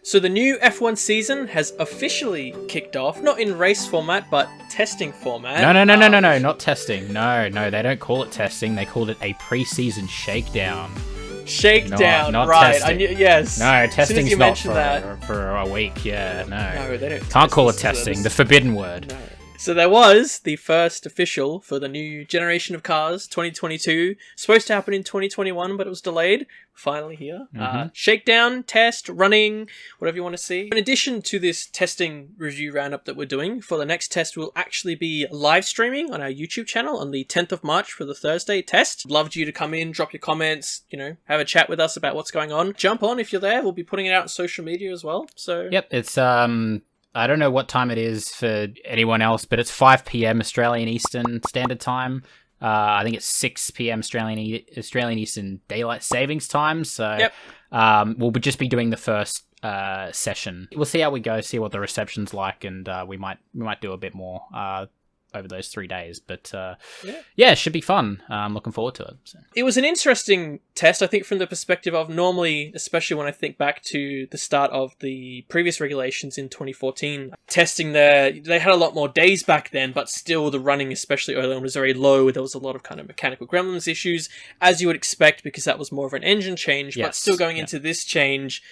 So the new F1 season has officially kicked off, not in race format, but testing format. No, not testing. No, they don't call it testing. They called it a pre-season shakedown. Shakedown, not right? testing. Yes. No, testing's not that. for a week. Yeah, No, they don't. Can't call it testing. The forbidden word. No. So there was the first official for the new generation of cars, 2022. Supposed to happen in 2021, but it was delayed. Finally here. Shakedown, test, running, whatever you want to see. In addition to this testing review roundup that we're doing, for the next test we'll actually be live streaming on our YouTube channel on the 10th of March for the Thursday test. Loved you to come in, drop your comments, have a chat with us about what's going on. Jump on if you're there. We'll be putting it out on social media as well. So yep, it's I don't know what time it is for anyone else, but it's 5 p.m. Australian Eastern Standard Time. I think it's 6 p.m. Australian Eastern Daylight Savings Time. So yep. We'll just be doing the first session. We'll see how we go, see what the reception's like, and we might do a bit more over those 3 days. But yeah, it should be fun. I'm looking forward to it. So. It was an interesting test, I think, from the perspective of normally, especially when I think back to the start of the previous regulations in 2014, testing there, they had a lot more days back then, but still the running, especially early on, was very low. There was a lot of kind of mechanical gremlins issues, as you would expect, because that was more of an engine change, but still going into this change,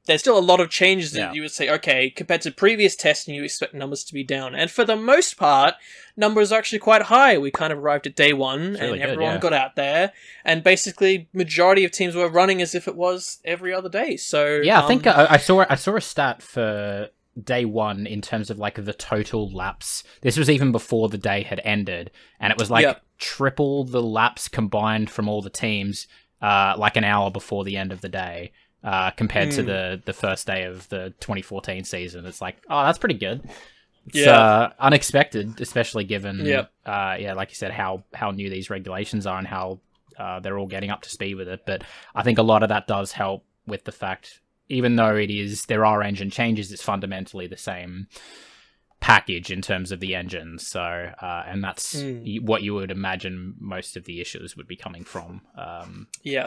there's still a lot of changes that you would say, okay, compared to previous testing, you expect numbers to be down. And for the most part, numbers are actually quite high. We kind of arrived at day one, and everyone got out there. And basically, majority of teams were running as if it was every other day. So yeah, I think I saw a stat for day one in terms of like the total laps. This was even before the day had ended, and it was like triple the laps combined from all the teams, like an hour before the end of the day. Compared to the first day of the 2014 season. It's like, oh, that's pretty good. It's unexpected, especially given, like you said, how new these regulations are and how they're all getting up to speed with it. But I think a lot of that does help with the fact, even though there are engine changes, it's fundamentally the same package in terms of the engines. So, and that's what you would imagine most of the issues would be coming from.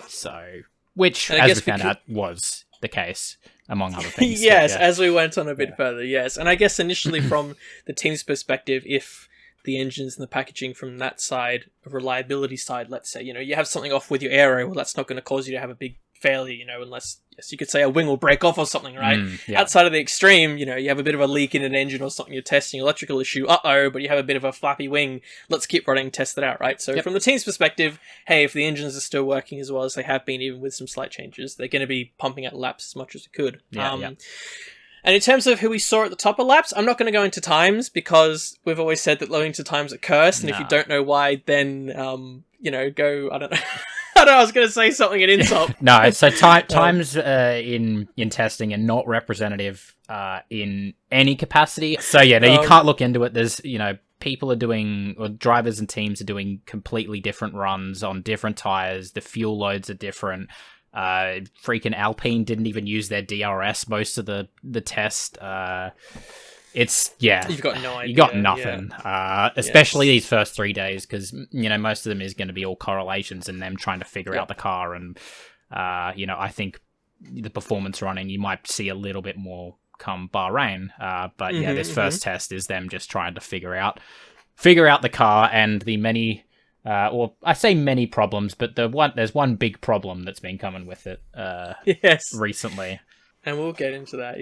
So... Which, as we found out, was the case, among other things. Yes, as we went on a bit further, yes. And I guess initially from the team's perspective, if the engines and the packaging from that side, reliability side, let's say, you have something off with your aero, well, that's not going to cause you to have a big failure, unless, yes, you could say a wing will break off or something, right? Outside of the extreme, you have a bit of a leak in an engine or something, you're testing electrical issue, but you have a bit of a flappy wing, let's keep running, test it out, right? So from the team's perspective, hey, if the engines are still working as well as they have been, even with some slight changes, they're going to be pumping out laps as much as it could. And in terms of who we saw at the top of laps, I'm not going to go into times because we've always said that going to times are cursed, and if you don't know why, then, go, I don't know. I was going to say something in Intop. No, so times in testing are not representative in any capacity. So yeah, you can't look into it. There's, people are doing, or drivers and teams are doing completely different runs on different tires. The fuel loads are different. Freaking Alpine didn't even use their DRS most of the test. You've got no idea. You got nothing. Especially these first 3 days, because most of them is going to be all correlations and them trying to figure out the car. And I think the performance running you might see a little bit more come Bahrain. But this first test is them just trying to figure out the car and the many. Or I say many problems, but there's one big problem that's been coming with it. Recently. And we'll get into that,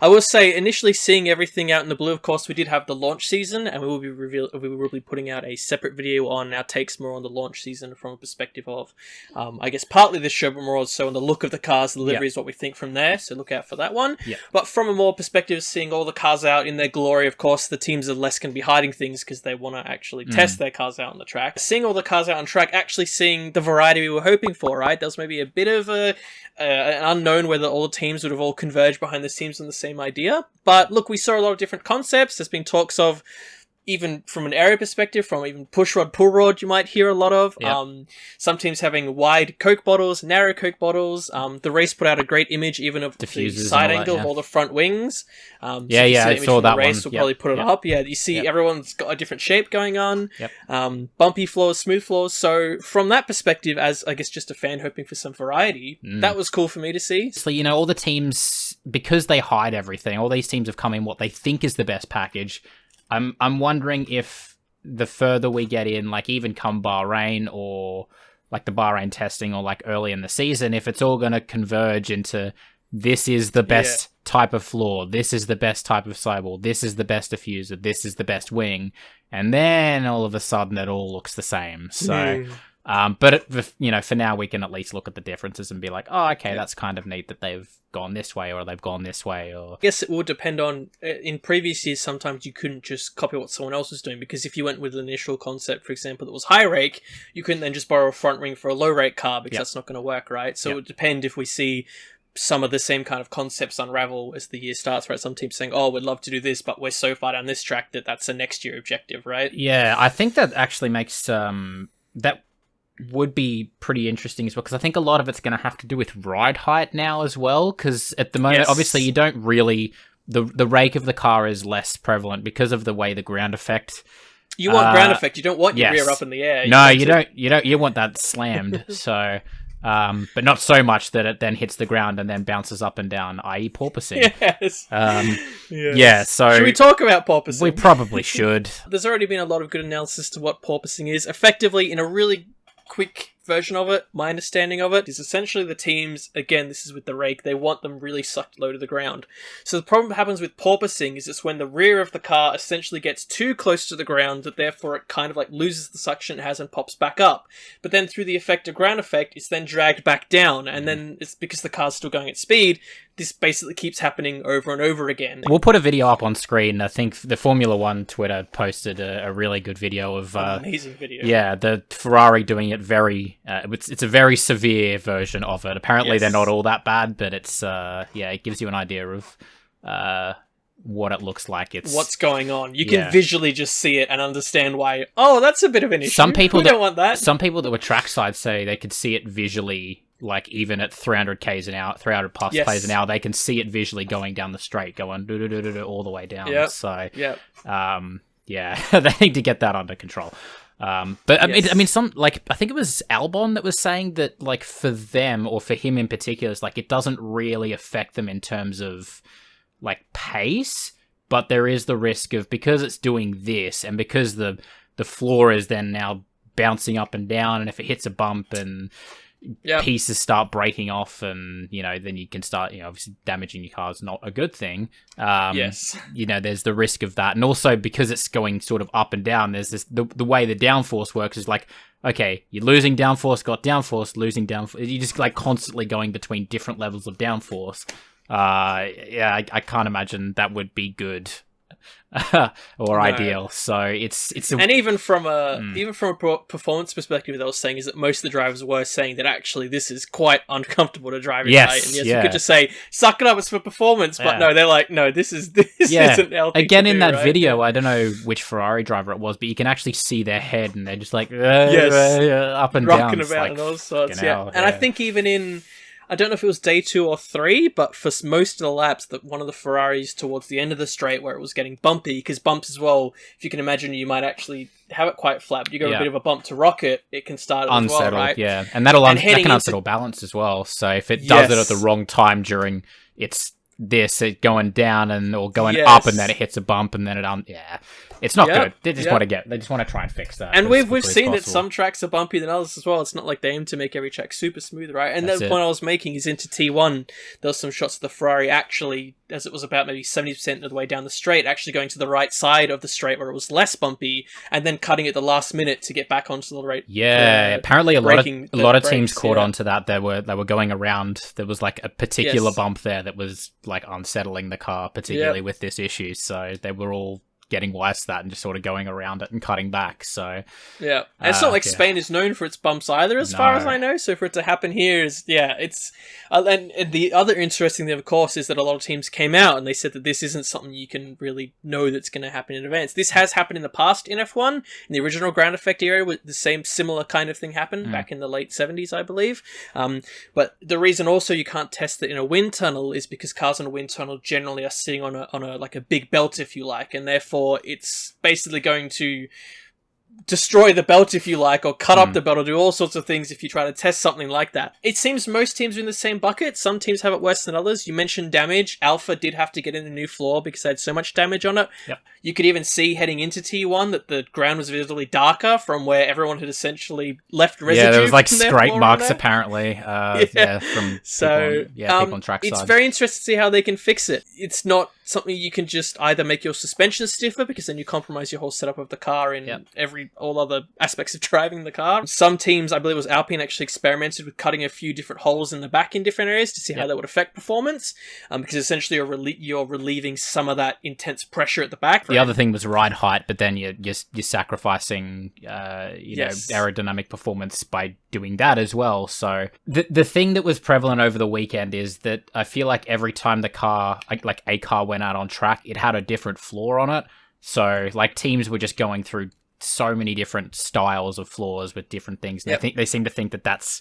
I will say, initially seeing everything out in the blue, of course, we did have the launch season, and we will be putting out a separate video on our takes more on the launch season from a perspective of, I guess, partly the show, but more also on the look of the cars, the liveries, what we think from there, so look out for that one. But from a more perspective, seeing all the cars out in their glory, of course, the teams are less going to be hiding things because they want to actually test their cars out on the track. Seeing all the cars out on track, actually seeing the variety we were hoping for, right? There was maybe a bit of an unknown whether all the teams would have all converged behind the teams on the same idea. But look, we saw a lot of different concepts. There's been talks of even from an area perspective, from even push rod, pull rod, you might hear a lot of. Yep. Some teams having wide Coke bottles, narrow Coke bottles. The race put out a great image even of Diffusers the side angle that, of all the front wings. I saw that race, one. We'll probably put it up. Yeah, you see everyone's got a different shape going on. Yep. Bumpy floors, smooth floors. So from that perspective, as I guess just a fan hoping for some variety, that was cool for me to see. So, you know, all the teams, because they hide everything, all these teams have come in what they think is the best package. I'm wondering if the further we get in, like even come Bahrain or like the Bahrain testing or like early in the season, if it's all going to converge into this is the best type of floor, this is the best type of sidewall, this is the best diffuser, this is the best wing, and then all of a sudden it all looks the same. So, but you know, for now we can at least look at the differences and be like, oh, okay, that's kind of neat that they've gone this way or they've gone this way. Or I guess it will depend on, in previous years sometimes you couldn't just copy what someone else was doing, because if you went with an initial concept, for example, that was high rake, you couldn't then just borrow a front ring for a low rake car, because that's not going to work, right? So it would depend if we see some of the same kind of concepts unravel as the year starts, right? Some teams saying, oh, we'd love to do this, but we're so far down this track that that's a next year objective, right? Yeah, I think that actually makes that would be pretty interesting as well, because I think a lot of it's going to have to do with ride height now as well, because at the moment, obviously, you don't really... The rake of the car is less prevalent because of the way the ground effect... You want ground effect, you don't want your rear up in the air. You want that slammed, so... but not so much that it then hits the ground and then bounces up and down, i.e. porpoising. Yes. So... Should we talk about porpoising? We probably should. There's already been a lot of good analysis to what porpoising is. Effectively, in a really quick version of it, my understanding of it is essentially the teams, again, this is with the rake, they want them really sucked low to the ground. So the problem that happens with porpoising is it's when the rear of the car essentially gets too close to the ground, that therefore it kind of like loses the suction it has and pops back up. But then through the effect of ground effect, it's then dragged back down, and then it's because the car's still going at speed, this basically keeps happening over and over again. We'll put a video up on screen. I think the Formula One Twitter posted a really good video of... amazing video. Yeah, the Ferrari doing it very... it's a very severe version of it. Apparently they're not all that bad, but it's... it gives you an idea of what it looks like. It's what's going on. You can visually just see it and understand why, oh, that's a bit of an issue. We don't want that. Some people that were trackside say they could see it visually... Like even at 300 k's an hour, 300 plus k's an hour, they can see it visually going down the straight, going all the way down. So, they need to get that under control. But I mean, some like I think it was Albon that was saying that like for them or for him in particular, it's like it doesn't really affect them in terms of like pace, but there is the risk of because it's doing this and because the floor is then now bouncing up and down, and if it hits a bump and pieces start breaking off, and then you can start obviously damaging your car is not a good thing. There's the risk of that, and also because it's going sort of up and down, there's this the way the downforce works is like, okay, you're losing downforce, got downforce, losing downforce, you're just like constantly going between different levels of downforce. I can't imagine that would be good or ideal. So it's and even from a performance perspective, that I was saying is that most of the drivers were saying that actually this is quite uncomfortable to drive in. And you could just say suck it up, it's for performance, but no, they're like, no, this isn't healthy. Again, in that video, I don't know which Ferrari driver it was, but you can actually see their head and they're just like up and rocking down, about like, and all sorts. And I think even in, I don't know if it was day 2 or 3, but for most of the laps, that one of the Ferraris towards the end of the straight where it was getting bumpy, because bumps as well, if you can imagine, you might actually have it quite flat, but you go a bit of a bump to rock it, it can start unsettled, as well, right? Yeah, and that can unsettle balance as well. So if it does it at the wrong time during it going down or going up, and then it hits a bump, and then it's not good. They just want to try and fix that. And we've seen that some tracks are bumpier than others as well. It's not like they aim to make every track super smooth, right? And the point I was making is into T1, there was some shots of the Ferrari actually, as it was about maybe 70% of the way down the straight, actually going to the right side of the straight where it was less bumpy, and then cutting at the last minute to get back onto the right. Apparently a lot of teams caught on to that. They were going around. There was like a particular bump there that was like unsettling the car, particularly with this issue. So they were all getting wise to that and just sort of going around it and cutting back. So yeah, and it's not like Spain is known for its bumps either, as far as I know. So for it to happen here is it's and the other interesting thing, of course, is that a lot of teams came out and they said that this isn't something you can really know that's going to happen in advance. This has happened in the past in F1 in the original ground effect era, with the similar kind of thing happened back in the late 70s, I believe. But the reason also you can't test it in a wind tunnel is because cars in a wind tunnel generally are sitting on a like a big belt, if you like, and therefore it's basically going to destroy the belt, if you like, or cut up the belt, or do all sorts of things if you try to test something like that. It seems most teams are in the same bucket. Some teams have it worse than others. You mentioned damage. Alpha did have to get in a new floor because they had so much damage on it. Yep. You could even see heading into T1 that the ground was visibly darker from where everyone had essentially left residue. Yeah, there was like from their scrape floor marks on it. apparently. From people on trackside. It's very interesting to see how they can fix it. It's not something you can just either make your suspension stiffer, because then you compromise your whole setup of the car in all other aspects of driving the car. Some teams, I believe it was Alpine, actually experimented with cutting a few different holes in the back in different areas to see how that would affect performance, because essentially you're relieving some of that intense pressure at the back. The other thing was ride height, but then you're sacrificing know, aerodynamic performance by doing that as well. So the thing that was prevalent over the weekend is that I feel like every time the car, like a car went out on track, it had a different floor on it. So like teams were just going through so many different styles of floors with different things. And they seem to think that that's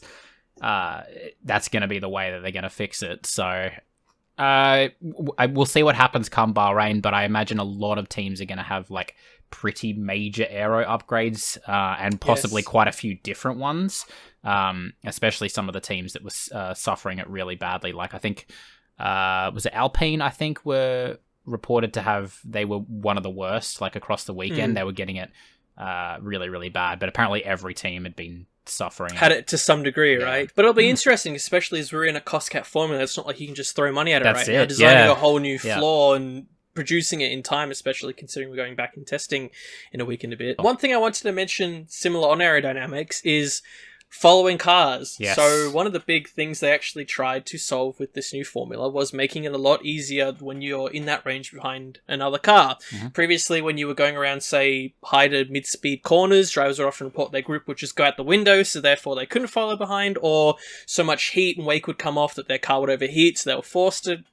going to be the way that they're going to fix it. So we'll see what happens come Bahrain, but I imagine a lot of teams are going to have like pretty major aero upgrades, and possibly quite a few different ones, especially some of the teams that was suffering it really badly. Like I think, was it Alpine, I think, were reported to have, they were one of the worst, like across the weekend. They were getting it really, really bad, but apparently every team had been suffering. Had it to some degree, right? But it'll be interesting, especially as we're in a cost cap formula. It's not like you can just throw money at it, right? Now, designing a whole new floor and producing it in time, especially considering we're going back and testing in a week and a bit. One thing I wanted to mention similar on aerodynamics is following cars. Yes. So one of the big things they actually tried to solve with this new formula was making it a lot easier when you're in that range behind another car. Previously, when you were going around, say, high to mid-speed corners, drivers would often report their group would just go out the window, so therefore they couldn't follow behind, or so much heat and wake would come off that their car would overheat, so they were forced to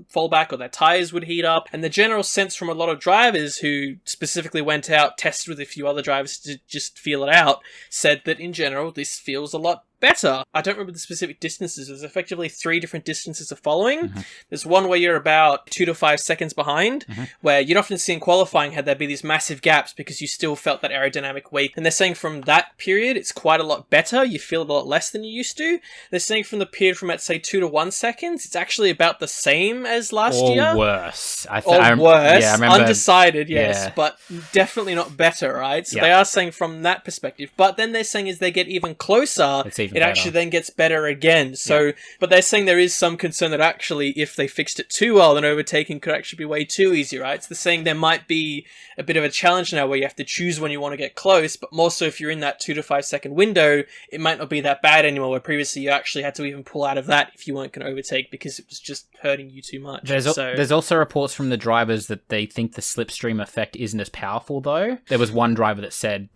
fall back, or their tires would heat up. And the general sense from a lot of drivers who specifically went out, tested with a few other drivers to just feel it out, said that in general this feels a lot better. I don't remember the specific distances. There's effectively 3 different distances of following. There's one where you're about 2 to 5 seconds behind, where you'd often see in qualifying had there be these massive gaps because you still felt that aerodynamic wake. And they're saying from that period, it's quite a lot better. You feel it a lot less than you used to. They're saying from the period from, let's say, 2 to 1 seconds, it's actually about the same as last year. Or worse. Or worse. Yeah, I remember, undecided, yes, but definitely not better, right? So they are saying from that perspective. But then they're saying as they get even closer, it actually then gets better again. So, but they're saying there is some concern that actually if they fixed it too well, then overtaking could actually be way too easy, right? So they're saying there might be a bit of a challenge now where you have to choose when you want to get close, but more so if you're in that 2 to 5 second window, it might not be that bad anymore, where previously you actually had to even pull out of that if you weren't going to overtake because it was just hurting you too much. There's also reports from the drivers that they think the slipstream effect isn't as powerful though. There was one driver that said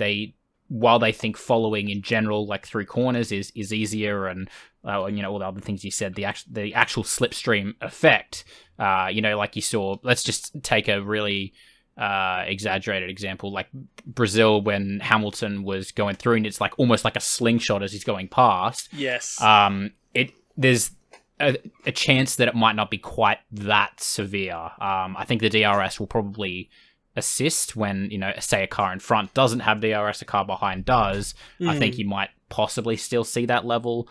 while they think following in general, like through corners, is easier, and all the other things you said, the actual slipstream effect, like you saw. Let's just take a really exaggerated example, like Brazil when Hamilton was going through, and it's like almost like a slingshot as he's going past. Yes. There's a chance that it might not be quite that severe. I think the DRS will probably assist when, say a car in front doesn't have DRS, a car behind does. I think you might possibly still see that level,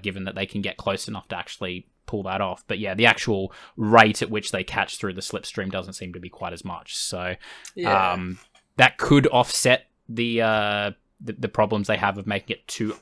given that they can get close enough to actually pull that off. But yeah, the actual rate at which they catch through the slipstream doesn't seem to be quite as much. So that could offset the problems they have of making it too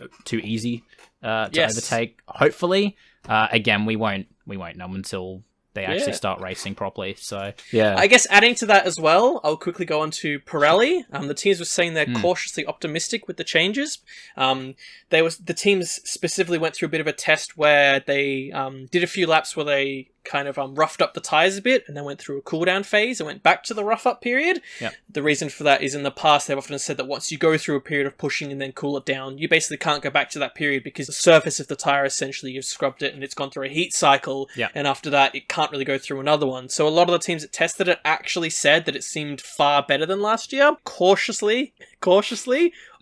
easy to overtake. Hopefully, again, we won't know until they actually start racing properly. So yeah, I guess adding to that as well, I'll quickly go on to Pirelli. The teams were saying they're cautiously optimistic with the changes. The teams specifically went through a bit of a test where they did a few laps where they kind of roughed up the tires a bit and then went through a cool down phase and went back to the rough up period. Yep. The reason for that is in the past they've often said that once you go through a period of pushing and then cool it down, you basically can't go back to that period because the surface of the tire, essentially you've scrubbed it and it's gone through a heat cycle. Yep. And after that it can't really go through another one. So a lot of the teams that tested it actually said that it seemed far better than last year. Cautiously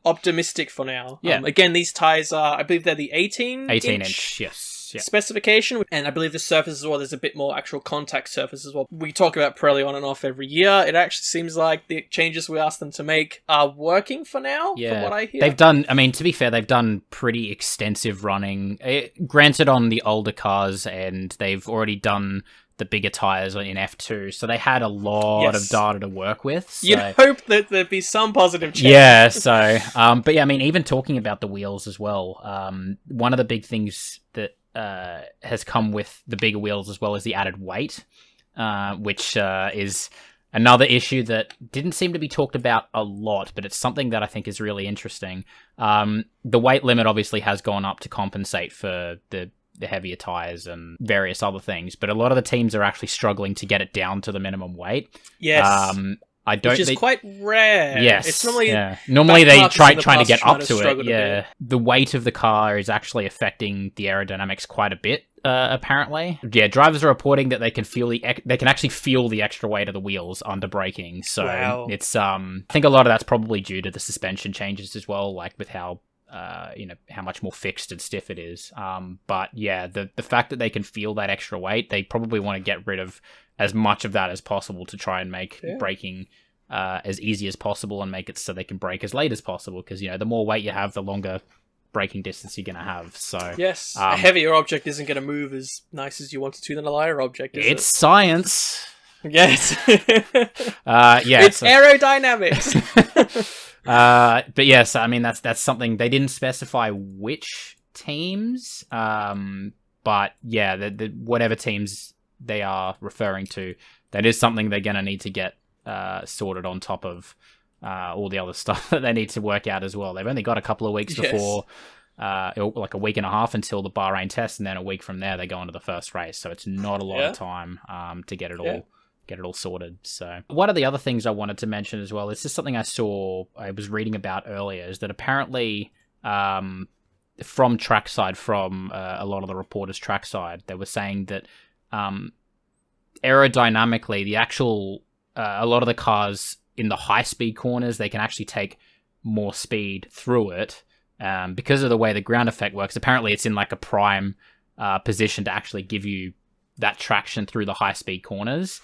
optimistic for now. Yeah. Again, these tires are, I believe they're the 18 inch, yes. Yeah. Specification, and I believe the surface as well, there's a bit more actual contact surface as well. We talk about Pirelli on and off every year. It actually seems like the changes we asked them to make are working for now, from what I hear. They've done, I mean, to be fair, they've done pretty extensive running, granted on the older cars, and they've already done the bigger tires in F2, so they had a lot of data to work with. So. You'd hope that there'd be some positive change. Yeah, so, but yeah, I mean, even talking about the wheels as well, one of the big things that has come with the bigger wheels as well as the added weight, which is another issue that didn't seem to be talked about a lot, but it's something that I think is really interesting. The weight limit obviously has gone up to compensate for the heavier tires and various other things, but a lot of the teams are actually struggling to get it down to the minimum weight. Yes. Which is quite rare. Yes. It's normally they trying to get up to it. Yeah. The weight of the car is actually affecting the aerodynamics quite a bit, apparently. Yeah, drivers are reporting that they can actually feel the extra weight of the wheels under braking. So it's I think a lot of that's probably due to the suspension changes as well, like with how how much more fixed and stiff it is. But yeah, the fact that they can feel that extra weight, they probably want to get rid of as much of that as possible to try and make braking as easy as possible and make it so they can brake as late as possible, because the more weight you have, the longer braking distance you're going to have. So yes, a heavier object isn't going to move as nice as you want it to than a lighter object, is it's science. Yes. It's aerodynamics. But yes, I mean that's something they didn't specify which teams. But yeah, the whatever teams they are referring to, that is something they're gonna need to get sorted on top of all the other stuff that they need to work out as well. They've only got a couple of weeks before, like a week and a half until the Bahrain Test, and then a week from there they go into the first race. So it's not a lot of time to get it all. Get it all sorted. So one of the other things I wanted to mention as well, it's just something I was reading about earlier, is that apparently from trackside, from a lot of the reporters trackside, they were saying that aerodynamically, the actual a lot of the cars in the high speed corners, they can actually take more speed through it because of the way the ground effect works. Apparently it's in like a prime position to actually give you that traction through the high speed corners.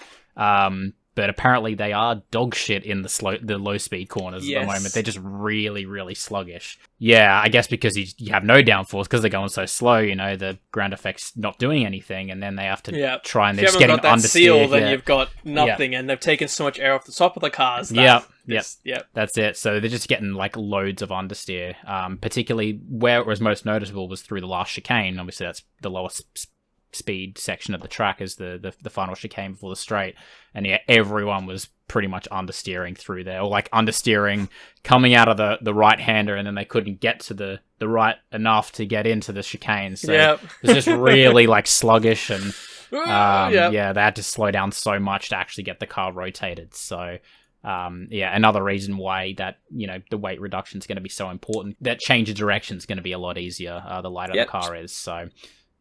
But apparently they are dog shit in the low speed corners at the moment. They're just really, really sluggish. Yeah, I guess because you have no downforce because they're going so slow. The ground effect's not doing anything, and then they have to try and they're just getting understeer. If you haven't got that seal, then you've got nothing, and they've taken so much air off the top of the cars. Yep, that's it. So they're just getting like loads of understeer. Particularly where it was most noticeable was through the last chicane. Obviously, that's the lowest speed section of the track is the final chicane before the straight, and everyone was pretty much understeering through there, or like understeering coming out of the right hander, and then they couldn't get to the right enough to get into the chicane, so it was just really like sluggish, and they had to slow down so much to actually get the car rotated. So another reason why that the weight reduction is going to be so important. That change of direction is going to be a lot easier the lighter the car is. So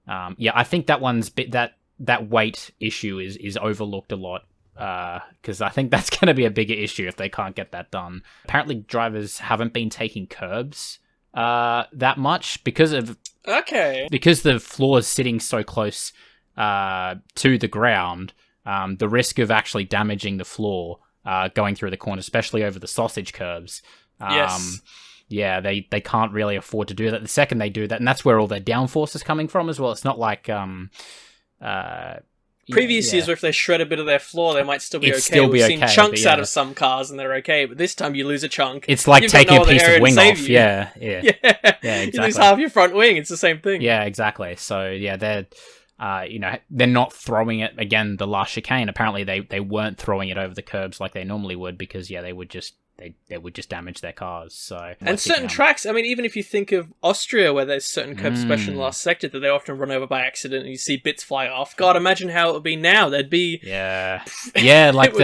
I think that one's that weight issue is overlooked a lot, because I think that's going to be a bigger issue if they can't get that done. Apparently, drivers haven't been taking curbs that much because the floor is sitting so close to the ground. The risk of actually damaging the floor going through the corner, especially over the sausage curbs. They can't really afford to do that. The second they do that, and that's where all their downforce is coming from as well. It's not like previous years where if they shred a bit of their floor, they might still be okay. We've seen chunks out of some cars and they're okay, but this time you lose a chunk. It's like taking a piece of wing off. Yeah, exactly. You lose half your front wing. It's the same thing. Yeah, exactly. So they're they're not throwing it again. The last chicane, apparently they weren't throwing it over the curbs like they normally would, because they would just they would just damage their cars. So and certain tracks, I mean, even if you think of Austria, where there's certain curbs, especially in the last sector, that they often run over by accident, and you see bits fly off. God, imagine how it would be now. There'd be like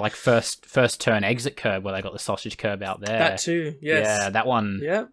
like first turn exit curb where they got the sausage curb out there. That too, yes. Yeah, that one. Yeah.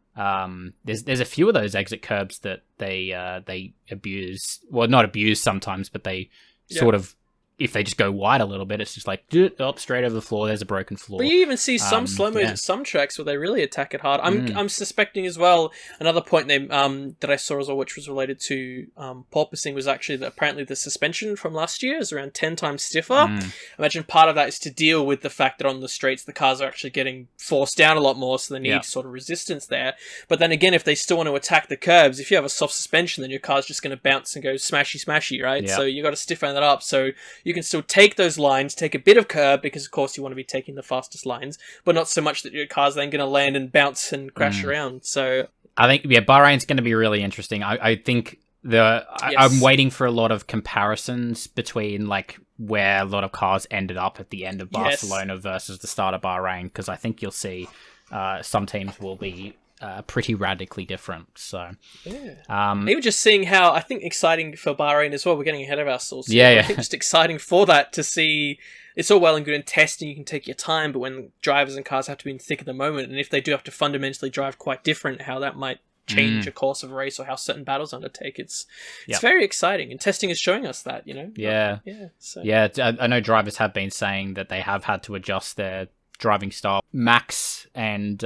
There's a few of those exit curbs that they abuse. Well, not abuse sometimes, but they sort of, if they just go wide a little bit, it's just like up straight over the floor. There's a broken floor. But you even see some slow-mos at some tracks where they really attack it hard. I'm suspecting as well. Another point that I saw as well, which was related to porpoising, was actually that apparently the suspension from last year is around 10 times stiffer. Imagine part of that is to deal with the fact that on the straights the cars are actually getting forced down a lot more, so they need sort of resistance there. But then again, if they still want to attack the curbs, if you have a soft suspension, then your car's just going to bounce and go smashy, right? So you got to stiffen that up so you can still take those lines, take a bit of curb, because of course you want to be taking the fastest lines, but not so much that your car's then going to land and bounce and crash around. So I think Bahrain's going to be really interesting. I think I'm waiting for a lot of comparisons between like where a lot of cars ended up at the end of Barcelona versus the start of Bahrain, because I think you'll see some teams will be pretty radically different. So even just seeing how, I think, exciting for Bahrain as well. We're getting ahead of ourselves here, yeah. I think just exciting for that to see. It's all well and good in testing, you can take your time, but when drivers and cars have to be in the thick of the moment, and if they do have to fundamentally drive quite different, how that might change a course of a race or how certain battles undertake, it's very exciting, and testing is showing us that, you know. I know drivers have been saying that they have had to adjust their driving style. Max and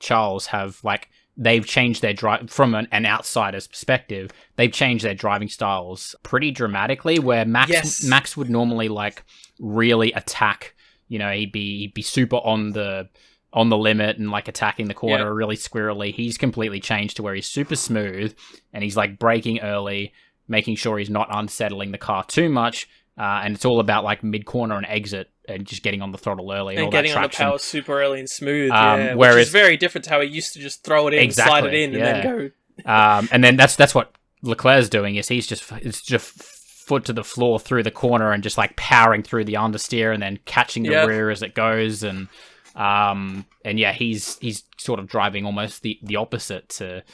Charles have, like, they've changed their drive from an outsider's perspective. They've changed their driving styles pretty dramatically. Where Max would normally like really attack. You know, he'd be super on the limit and like attacking the corner really squirrely. He's completely changed to where he's super smooth and he's like braking early, making sure he's not unsettling the car too much. And it's all about like mid corner and exit and just getting on the throttle early and all getting that on the traction. power super early and smooth. Whereas, which is very different to how he used to just throw it in, slide it in, and then go. And then that's what Leclerc's doing. Is it's just foot to the floor through the corner and just like powering through the understeer and then catching the rear as it goes. And he's sort of driving almost the opposite to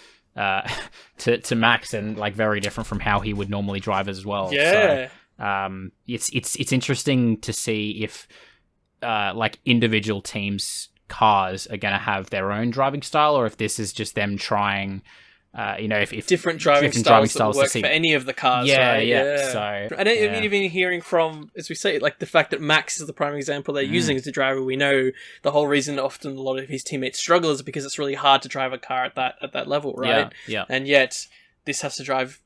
Max, and like very different from how he would normally drive as well. Yeah. So, it's interesting to see if like individual teams' cars are going to have their own driving style, or if this is just them trying, if different driving styles that work for any of the cars. So, and even hearing from, as we say, like the fact that Max is the prime example they're using as a driver, we know the whole reason often a lot of his teammates struggle is because it's really hard to drive a car at that level, right? Yeah. And yet this has to drive.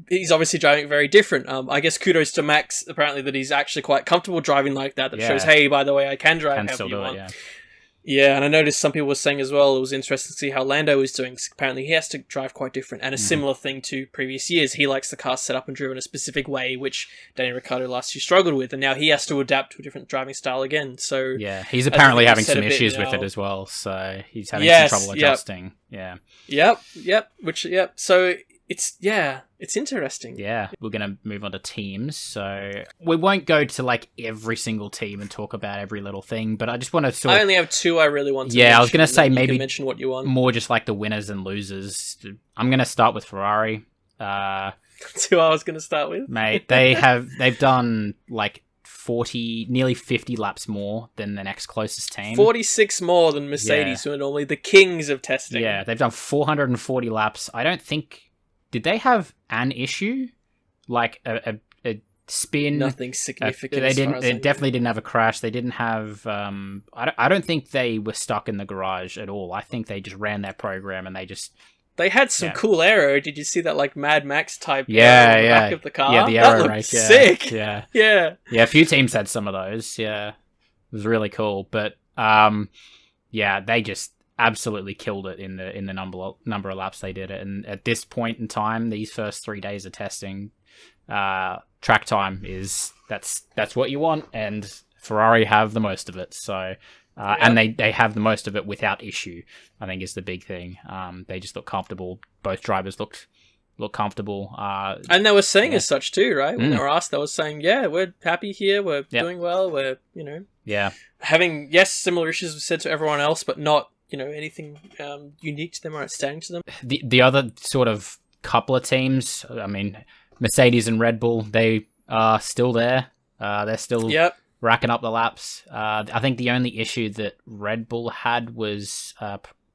He's obviously driving it very different. I guess kudos to Max, apparently, that he's actually quite comfortable driving like that. That shows, hey, by the way, I can drive however you want. Yeah, and I noticed some people were saying as well, it was interesting to see how Lando is doing. Apparently, he has to drive quite different, and a similar thing to previous years. He likes the car set up and driven a specific way, which Daniel Ricciardo last year struggled with, and now he has to adapt to a different driving style again. So he's apparently having some issues with it as well. So he's having some trouble adjusting. So it's interesting. Yeah, we're going to move on to teams. So we won't go to like every single team and talk about every little thing, but I just want to I only have two I really want to mention. I was going to say maybe mention what you want. More just like the winners and losers. I'm going to start with Ferrari. That's who I was going to start with. Mate, they've done like nearly 50 laps more than the next closest team. 46 more than Mercedes, who are normally the kings of testing. Yeah, they've done 440 laps. I don't think... Did they have an issue? Like a spin? Nothing significant. They definitely didn't have a crash. They didn't have... I don't think they were stuck in the garage at all. I think they just ran their program and they just... They had some cool aero. Did you see that like Mad Max type back of the car? Yeah, the aero that race. Sick. Yeah. Yeah. Yeah, a few teams had some of those. Yeah. It was really cool. But they just absolutely killed it in the number of laps they did it. And at this point in time, these first 3 days of testing, track time that's what you want, and Ferrari have the most of it. So and they have the most of it without issue, I think, is the big thing. They just look comfortable. Both drivers looked look comfortable. And they were saying as such too, right? When they were asked, they were saying, "Yeah, we're happy here. We're doing well. We're having similar issues we said to everyone else, but not anything unique to them or outstanding to them." The other sort of couple of teams, I mean, Mercedes and Red Bull, they are still there. They're still racking up the laps. I think the only issue that Red Bull had was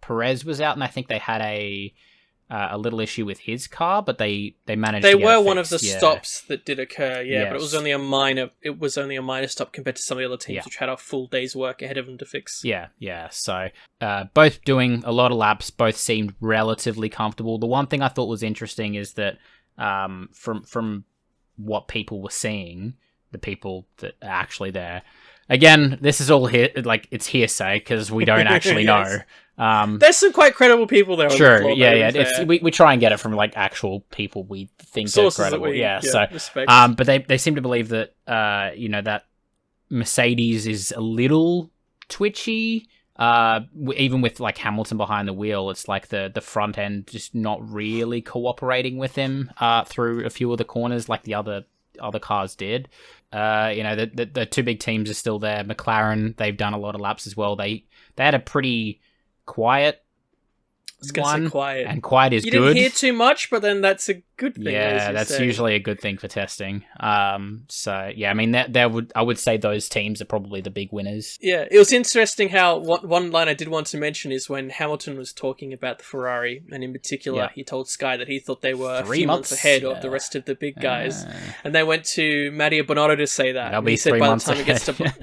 Perez was out, and I think they had a little issue with his car, but they managed. They were one of the stops that did occur, but it was only a minor. It was only a minor stop compared to some of the other teams which had a full day's work ahead of them to fix. Yeah. So both doing a lot of laps, both seemed relatively comfortable. The one thing I thought was interesting is that from what people were seeing, the people that are actually there. Again, this is all it's hearsay because we don't actually know. There's some quite credible people there. Sure, on the floor, we try and get it from actual people we think sources are credible. Respect. But they seem to believe that that Mercedes is a little twitchy. Even with Hamilton behind the wheel, it's the front end just not really cooperating with him through a few of the corners like the other cars did. The two big teams are still there. McLaren, they've done a lot of laps as well. They had a pretty quiet one, quiet. And quiet is you good. You didn't hear too much, but then that's a good thing. Yeah, that's usually a good thing for testing. I mean, I would say those teams are probably the big winners. Yeah, it was interesting how one line I did want to mention is when Hamilton was talking about the Ferrari, and in particular, he told Sky that he thought they were 3 months ahead of the rest of the big guys, and they went to Mattia Bonotto to say that. He said by the time it gets to.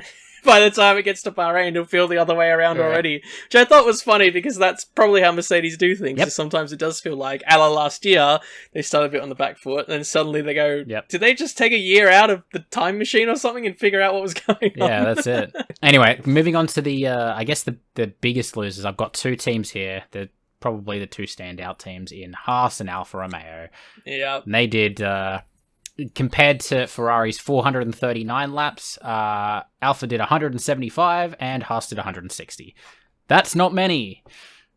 By the time it gets to Bahrain, it'll feel the other way around already. Which I thought was funny because that's probably how Mercedes do things. So sometimes it does feel like, a la last year, they start a bit on the back foot, and then suddenly they go, did they just take a year out of the time machine or something and figure out what was going on? Yeah, that's it. Anyway, moving on to the, I guess the biggest losers. I've got two teams here. They're probably the two standout teams in Haas and Alfa Romeo. Yeah. And they did... compared to Ferrari's 439 laps, Alfa did 175 and Haas did 160. That's not many.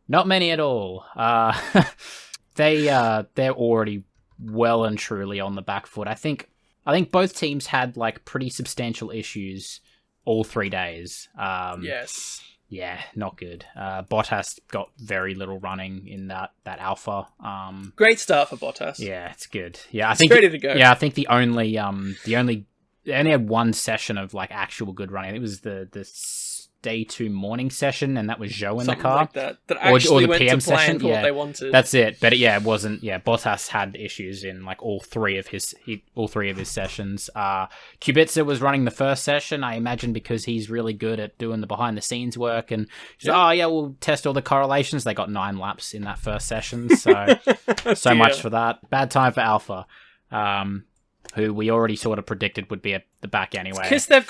Not many at all. They're already well and truly on the back foot. I think both teams had pretty substantial issues all 3 days. Yes. Yeah, not good. Bottas got very little running in that Alpha. Great start for Bottas. Yeah, it's good. Yeah, it's ready to go. Yeah, I think they only had one session of actual good running. It was the day 2 morning session, and that was Zhou in the car. Like that actually went to plan for what they wanted. That's it. But it wasn't. Yeah, Bottas had issues in all three of his sessions. Kubica was running the first session, I imagine, because he's really good at doing the behind the scenes work. And we'll test all the correlations. They got 9 laps in that first session, so much for that. Bad time for Alpha. Who we already sort of predicted would be at the back anyway. Because they've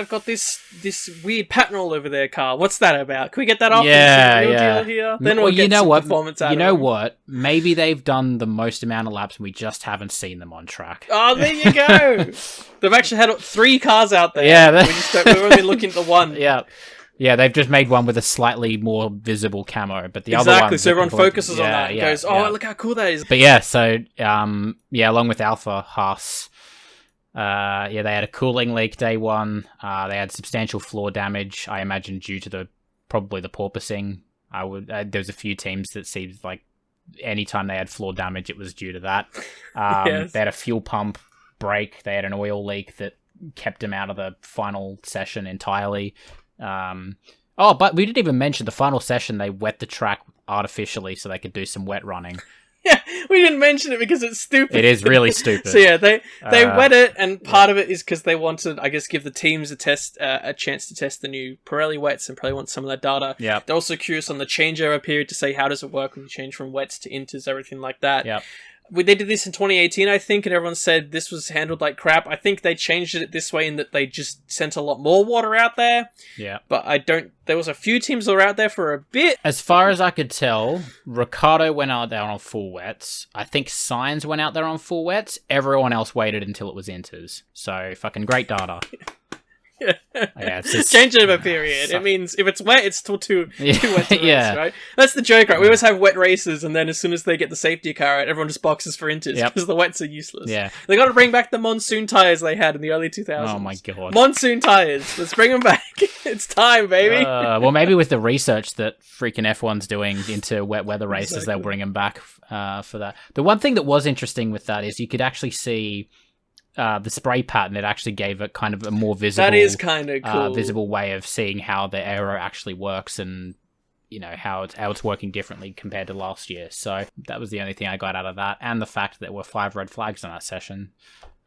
got this weird pattern all over their car. What's that about? Can we get that off? Yeah. Deal here? Then we'll get some performance out of it. You know what? Maybe they've done the most amount of laps and we just haven't seen them on track. Oh, there you go. They've actually had 3 cars out there. Yeah. We're only looking at the one. Yeah. Yeah, they've just made one with a slightly more visible camo, but the other one... Exactly, so everyone focuses on that and goes, look how cool that is. But along with Alpha, Haas, they had a cooling leak day 1. They had substantial floor damage, I imagine due to probably the porpoising. There's a few teams that seemed like anytime they had floor damage, it was due to that. Yes. They had a fuel pump break, they had an oil leak that kept them out of the final session entirely. But we didn't even mention the final session. They wet the track artificially so they could do some wet running. Yeah, we didn't mention it because it's stupid. It is really stupid. So yeah, they wet it, and part of it is because they wanted, I guess, give the teams a chance to test the new Pirelli wets and probably want some of that data. Yeah. They're also curious on the changeover period to say how does it work when you change from wets to inters, everything like that. Yeah. They did this in 2018, I think, and everyone said this was handled like crap. I think they changed it this way in that they just sent a lot more water out there. Yeah. But there was a few teams that were out there for a bit. As far as I could tell, Ricciardo went out there on full wets. I think Sainz went out there on full wets. Everyone else waited until it was inters. So, fucking great data. Yeah, it's just, changeover period. It means if it's wet, it's still too wet to race, right? That's the joke, right? We always have wet races, and then as soon as they get the safety car out, everyone just boxes for inters because the wets are useless. Yeah, they got to bring back the monsoon tires they had in the early 2000s. Oh my god, monsoon tires! Let's bring them back. It's time, baby. Well, maybe with the research that freaking F1's doing into wet weather races, they'll bring them back for that. The one thing that was interesting with that is you could actually see. The spray pattern, it actually gave it kind of a more visible. That is kind of cool. Visible way of seeing how the aero actually works, and how it's working differently compared to last year. So that was the only thing I got out of that, and the fact that there were 5 red flags in that session.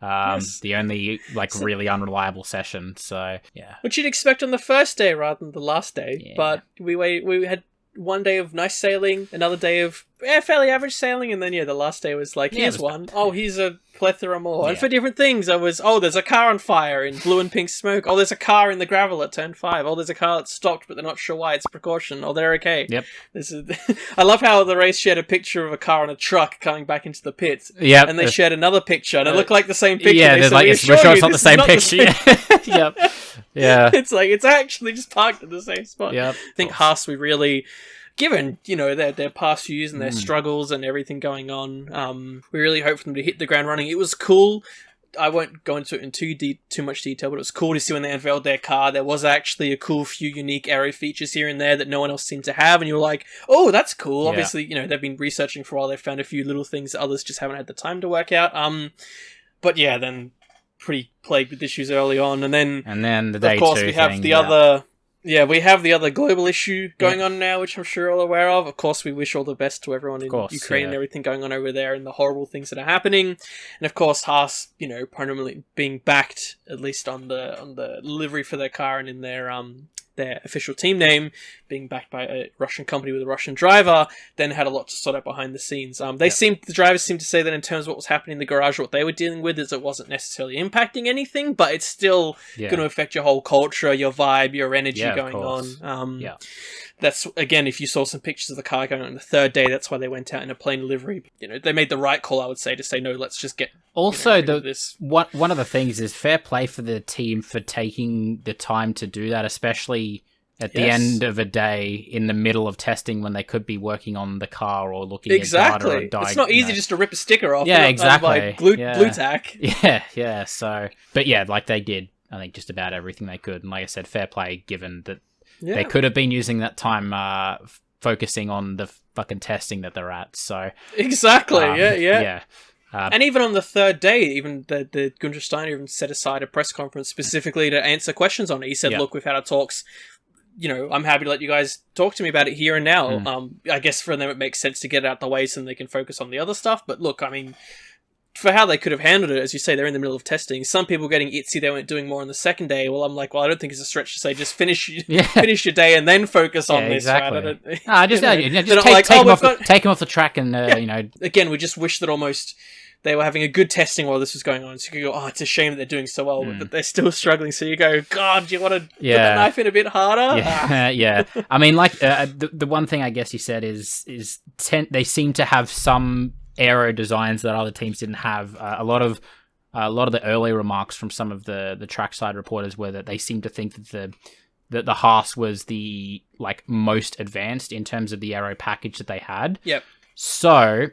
The only really unreliable session. So yeah, which you'd expect on the first day rather than the last day. Yeah. But we had one day of nice sailing, another day of fairly average sailing, and then the last day was like, here's one. Bad. Oh, here's a plethora more. And for different things, there's a car on fire in blue and pink smoke. Oh, there's a car in the gravel at turn 5. Oh, there's a car that's stopped, but they're not sure why. It's a precaution. Oh, they're okay. Yep. I love how the race shared a picture of a car on a truck coming back into the pits. Yep. And they shared another picture, and it looked like the same picture. Yeah, they're like, we're sure it's not the same picture. Yep. Yeah. It's like, it's actually just parked in the same spot. Yep. I think Haas, we really... Given, their past few years and their struggles and everything going on, we really hope for them to hit the ground running. It was cool. I won't go into it in too much detail, but it was cool to see when they unveiled their car. There was actually a cool few unique aero features here and there that no one else seemed to have, and you were like, oh, that's cool. Yeah. Obviously, they've been researching for a while. They've found a few little things that others just haven't had the time to work out. But yeah, then pretty plagued with issues early on. And then the day 2 of course, we have the other... Yeah, we have the other global issue going on now, which I'm sure you're all aware of. Of course, we wish all the best to everyone in Ukraine and everything going on over there and the horrible things that are happening. And of course, Haas, permanently being backed, at least on the livery for their car and in their official team name, being backed by a Russian company with a Russian driver, then had a lot to sort out behind the scenes. The drivers seemed to say that in terms of what was happening in the garage, what they were dealing with is it wasn't necessarily impacting anything, but it's still going to affect your whole culture, your vibe, your energy going on. That's, again, if you saw some pictures of the car going on the third day, that's why they went out in a plain livery. They made the right call, I would say, to say, no, let's just get also this. One of the things is fair play for the team for taking the time to do that, especially at the end of a day in the middle of testing when they could be working on the car or looking at data or it's not easy just to rip a sticker off. Yeah, exactly. Glue tack. Yeah. So, but yeah, they did, I think, just about everything they could. And like I said, fair play given that they could have been using that time focusing on the fucking testing that they're at. So exactly. Yeah. And even on the third day, even the Gunther Steiner even set aside a press conference specifically to answer questions on it. He said, look, we've had our talks. I'm happy to let you guys talk to me about it here and now. I guess for them it makes sense to get it out the way so they can focus on the other stuff. But look, I mean, for how they could have handled it, as you say, they're in the middle of testing. Some people getting itsy, they weren't doing more on the second day. Well, I'm like, I don't think it's a stretch to say just finish your day and then focus on this. Exactly. Right? Just take them off the track and, Again, we just wish that almost they were having a good testing while this was going on. So you could go, it's a shame that they're doing so well, but they're still struggling. So you go, God, do you want to put that knife in a bit harder? Yeah. I mean, the one thing I guess you said is they seem to have some aero designs that other teams didn't have. A lot of the early remarks from some of the trackside reporters were that they seem to think that the Haas was the most advanced in terms of the aero package that they had. Yep. So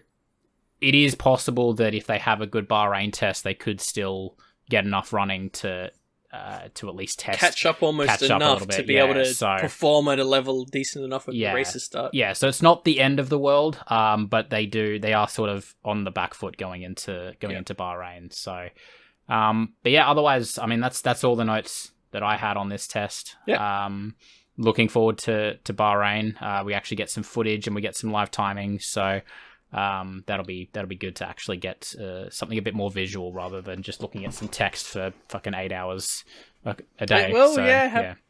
it is possible that if they have a good Bahrain test, they could still get enough running to at least catch up enough to be able to perform at a level decent enough when the races start. Yeah, so it's not the end of the world, but they are sort of on the back foot going into Bahrain. So, but yeah, otherwise, I mean, that's all the notes that I had on this test. Yeah. Looking forward to Bahrain. We actually get some footage and we get some live timing, so that'll be good to actually get something a bit more visual rather than just looking at some text for fucking 8 hours a day. Well,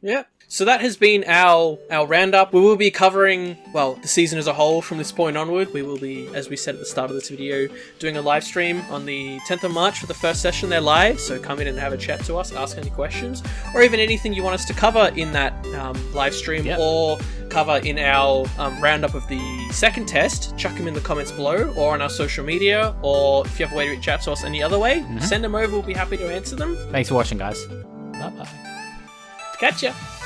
yeah. So that has been our roundup. We will be covering, the season as a whole from this point onward. We will be, as we said at the start of this video, doing a live stream on the 10th of March for the first session. They're live, so come in and have a chat to us, ask any questions, or even anything you want us to cover in that live stream or cover in our roundup of the second test. Chuck them in the comments below or on our social media, or if you have a way to reach out to us any other way, send them over. We'll be happy to answer them. Thanks for watching, guys. Bye-bye. Catch ya!